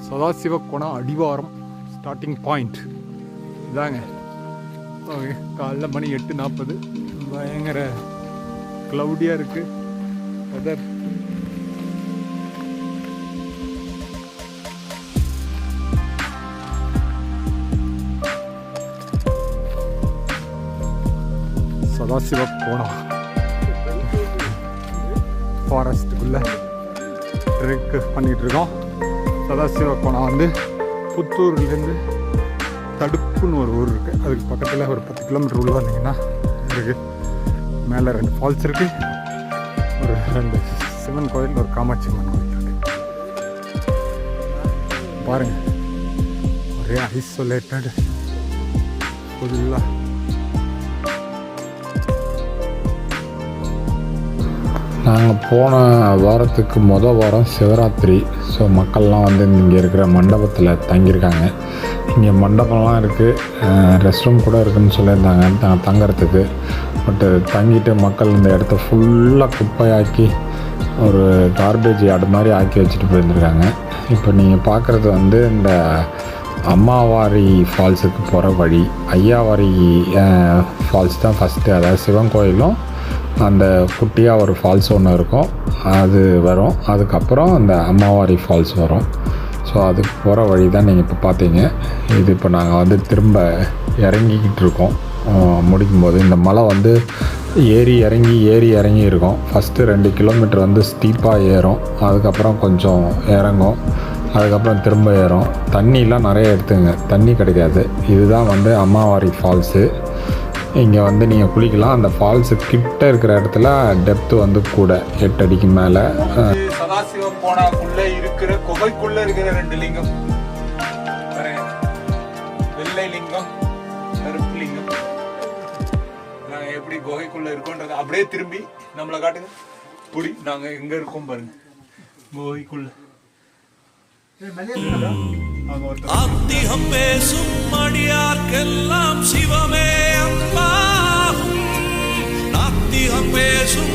சதாசிவக்கோணம் அடிவாரம் starting point இதாங்க. Okay, காலைல மணி 8:40. பயங்கர க்ளவுடியாக இருக்குது வெதர். சதாசிவக்கோணம் ஃபாரஸ்ட்டுக்குள்ளே ட்ரெக் பண்ணிகிட்ருக்கோம். சதாசிவக்கோணம் வந்து புத்தூர்லேருந்து தடுப்புன்னு ஒரு ஊர் இருக்குது. அதுக்கு பக்கத்தில் ஒரு 10 கிலோமீட்டர் உள்ள வந்தீங்கன்னா இருக்குது. மேலே 2 ஃபால்ஸ் இருக்குது, ஒரு 2 சிவன் கோயில், ஒரு காமாட்சி அம்மன் கோயில் இருக்குது. பாருங்கள், ஒரே ஐசோலேட்டட் ஃபுல்லாக. நாங்கள் போன வாரத்துக்கு வாரம் சிவராத்திரி. ஸோ மக்கள்லாம் வந்து இங்கே இருக்கிற மண்டபத்தில் தங்கியிருக்காங்க. இங்கே மண்டபம்லாம் இருக்குது, ரெஸ்ட் ரூம் கூட இருக்குதுன்னு சொல்லியிருந்தாங்க தங்குறதுக்கு. பட்டு தங்கிட்டு மக்கள் இந்த இடத்த ஃபுல்லாக குப்பையாக்கி ஒரு கார்பேஜ் யார்டு மாதிரி ஆக்கி வச்சுட்டு போயிருந்துருக்காங்க. இப்போ நீங்கள் பார்க்குறது வந்து இந்த அம்மாவாரி ஃபால்ஸுக்கு போகிற வழி. ஐயாவாரி ஃபால்ஸ் தான் ஃபஸ்ட்டு, அதாவது சிவன் கோயிலும் அந்த குட்டியாக ஒரு ஃபால்ஸ் ஒன்று இருக்கும், அது வரும். அதுக்கப்புறம் அந்த அம்மாவாரி ஃபால்ஸ் வரும். ஸோ அதுக்கு போகிற வழி தான் நீங்கள் இப்போ பார்த்தீங்க. இது இப்போ நாங்கள் வந்து திரும்ப இறங்கிக்கிட்டு இருக்கோம். முடிக்கும்போது இந்த மலை வந்து ஏறி இறங்கி இருக்கும். ஃபஸ்ட்டு 2 கிலோமீட்டர் வந்து ஸ்டீப்பாக ஏறும், அதுக்கப்புறம் கொஞ்சம் இறங்கும், அதுக்கப்புறம் திரும்ப ஏறும். தண்ணிலாம் நிறைய எடுத்துங்க, தண்ணி கிடைக்காது. இதுதான் வந்து அம்மாவாரி ஃபால்ஸு. இங்கே வந்து நீங்கள் குளிக்கலாம். அந்த ஃபால்ஸு கிட்ட இருக்கிற இடத்துல டெப்த்து வந்து கூட 8 அடிக்கு மேலே. சதாசிவக்கோணாக்குள்ளே இருக்கிற குகைக்குள்ளே இருக்கிற 2 லிங்கம், வெள்ளை லிங்கம், கருப்பு லிங்கம். நாங்கள் எப்படி குகைக்குள்ளே இருக்கோன்றது அப்படியே திரும்பி நம்மளை காட்டுங்க. புடி, நாங்கள் எங்கே இருக்கோம் பாருங்க, குகைக்குள்ள. ஆத்திகம் பேசும் அடியார்க்கெல்லாம் சிவமே அன்பாகும். நாத்திகம் பேசும்